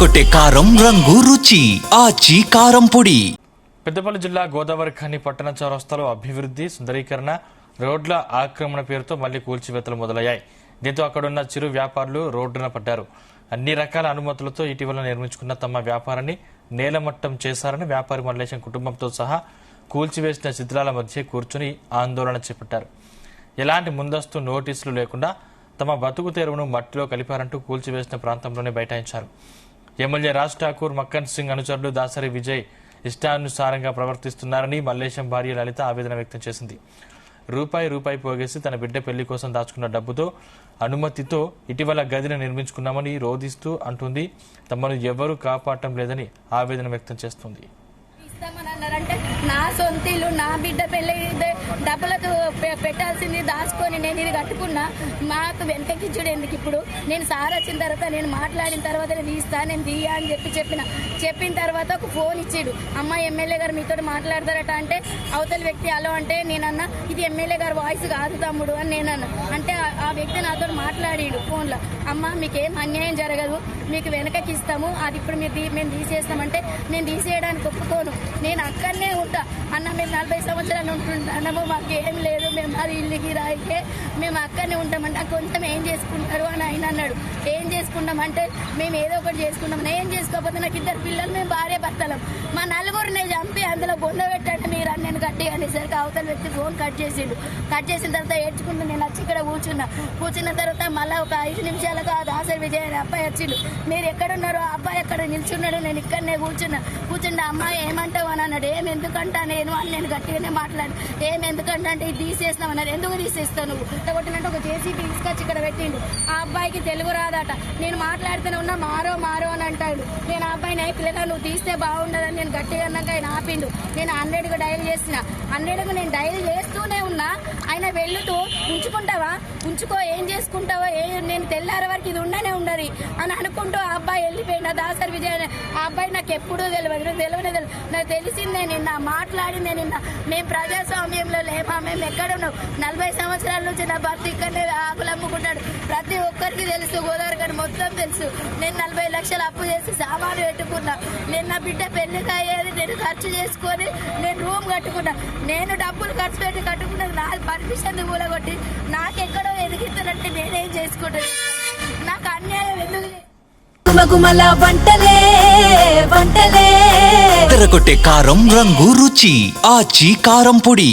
ఎర్రగొట్టే కారం రంగు రుచి ఆచి కారం పొడి. పెద్దపల్లి జిల్లా గోదావరి ఖని పట్టణ చౌరస్తాలో అభివృద్ధి సుందరీకరణ రోడ్ల ఆక్రమణ పేరుతో మళ్లీ కూల్చివేతలు మొదలయ్యాయి. దీంతో అక్కడున్న చిరు వ్యాపారులు రోడ్డున పడ్డారు. అన్ని రకాల అనుమతులతో ఇటీవల నిర్మించుకున్న తమ వ్యాపారాన్ని నేలమట్టం చేశారని వ్యాపారి మల్లేశం కుటుంబంతో సహా కూల్చివేసిన శిథిలాల మధ్య కూర్చుని ఆందోళన చేపట్టారు. ఎలాంటి ముందస్తు నోటీసులు లేకుండా తమ బతుకు తెరువును మట్టిలో కలిపారంటూ కూల్చివేసిన ప్రాంతంలోనే బైఠాయించారు. ఎమ్మెల్యే రాజ్ ఠాకూర్, మక్కన్ సింగ్ అనుచరులు దాసరి విజయ్ ఇష్టానుసారంగా ప్రవర్తిస్తున్నారని మల్లేశం భార్య లలిత ఆవేదన వ్యక్తం చేసింది. రూపాయి పోగేసి తన బిడ్డ పెళ్లి కోసం దాచుకున్న డబ్బుతో అనుమతితో ఇటీవల గదిని నిర్మించుకున్నామని రోధిస్తూ అంటుంది. తమను ఎవరూ కాపాడటం లేదని ఆవేదన వ్యక్తం చేస్తుంది. ఇస్తామన్నారంటే నా సొంతీలు నా బిడ్డ పెళ్లి డబ్బులకు పెట్టాల్సింది దాచుకొని నేను ఇది కట్టుకున్నా. మాకు వెంటకిచ్చుడు ఎందుకు? ఇప్పుడు నేను సార్ వచ్చిన తర్వాత నేను మాట్లాడిన తర్వాత నేను తీస్తా, నేను తీయా అని చెప్పిన తర్వాత ఒక ఫోన్ ఇచ్చాడు. అమ్మ ఎమ్మెల్యే గారు మీతో మాట్లాడతారట అంటే అవతల వ్యక్తి అలో అంటే నేనన్నా ఇది ఎమ్మెల్యే గారు వాయిస్ కాదు తమ్ముడు అని నేనన్నా. అంటే ఆ వ్యక్తి నాతో మాట్లాడాడు ఫోన్లో. అమ్మ మీకేం అన్యాయం జరగదు, మీకు వెనకకి ఇస్తాము, అది ఇప్పుడు మేము తీసేస్తామంటే నేను తీసేయడానికి ఒప్పుకోను, నేను అక్కడనే ఉంటా అన్న. మేము 40 సంవత్సరాలు ఉంటున్నాము, మాకేం లేదు, మేము అది ఇల్లుకి రాయికే మేము అక్కడనే ఉంటామంటే కొంచెం ఏం చేసుకుంటారు అని ఆయన అన్నాడు. ఏం చేసుకుంటామంటే మేము ఏదో ఒకటి చేసుకుంటాం. ఏం చేసుకోకపోతే నాకు 2 పిల్లలు, మేము భార్య భర్తలం, మా నలుగురిని చంపి అందులో బొంద పెట్టండి మీరు అని నేను గట్టిగా అనేసరికి అవతల వ్యక్తి ఫోన్ కట్ చేసిండు. కట్ చేసిన తర్వాత ఏడ్చుకుంటూ నేను వచ్చి ఇక్కడ కూర్చున్న తర్వాత మళ్ళీ ఒక 5 నిమిషాలకు ఆ దాసరి విజయ్ అనే అబ్బాయి వచ్చిండు. మీరు ఎక్కడున్నారో ఆ అబ్బాయి ఎక్కడ నిల్చున్నాడు, నేను ఇక్కడనే కూర్చుంటే అమ్మాయి ఏమంటావు అని అన్నాడు. ఏం ఎందుకంటా నేను అని నేను గట్టిగానే మాట్లాడు. ఏం ఎందుకంటే అంటే ఇది తీసేస్తామన్నారు. ఎందుకు తీసేస్తావు నువ్వు కొట్టినట్టు ఒక జేసీబీ తీసుకొచ్చి ఇక్కడ పెట్టిండు. ఆ అబ్బాయికి తెలుగు రాదట. నేను మాట్లాడుతూనే ఉన్నా మారో అని అంటాడు. నేను ఆ అబ్బాయిని అయిపోయినా నువ్వు తీస్తే బాగుండదని నేను గట్టిగా అన్నాక ఆయన ఆపిండు. నేను 100కు డైల్ చేసిన 100కు నేను డైల్ చేస్తూనే ఉన్నా. ఆయన వెళ్తూ ఉంచుకుంటావా ఉంచుకో, ఏం చేసుకుంటావో నేను తెల్లారి వరకు ఇది ఉండనే ఉండదు అని అనుకుంటూ ఆ అబ్బాయి వెళ్ళిపోయిన దాసరి విజయ్. ఆ అబ్బాయి నాకు ఎప్పుడూ తెలియదు. నాకు తెలిసిందే నిన్న మాట్లాడిందే నిన్న. మేము ప్రజాస్వామ్యంలో లేమా? మేము ఎక్కడున్నాం? 40 సంవత్సరాల నుంచి నా భర్త ఇక్కడనే ఆకులు అమ్ముకుంటాడు. ప్రతి ఒక్కరికి తెలుసు, గోదావరి కానీ మొత్తం తెలుసు. నేను 40 లక్షలు అప్పు చేసి సామాను పెట్టుకున్నా. నేను నా బిడ్డ పెళ్లికి అయ్యేది నేను ఖర్చు చేసుకొని నేను రూమ్ కట్టుకున్నా. నేను డబ్బులు ఖర్చు పెట్టి కట్టుకున్నది నా పర్మిషన్ కూలగొట్టి నాకెక్కడో ఎదిగిస్తానంటే నేనేం చేసుకుంటాను? నాకు అన్యాయం ఎందుకు? ఎర్రగొట్టే కారం రంగు రుచి ఆచి కారం పొడి.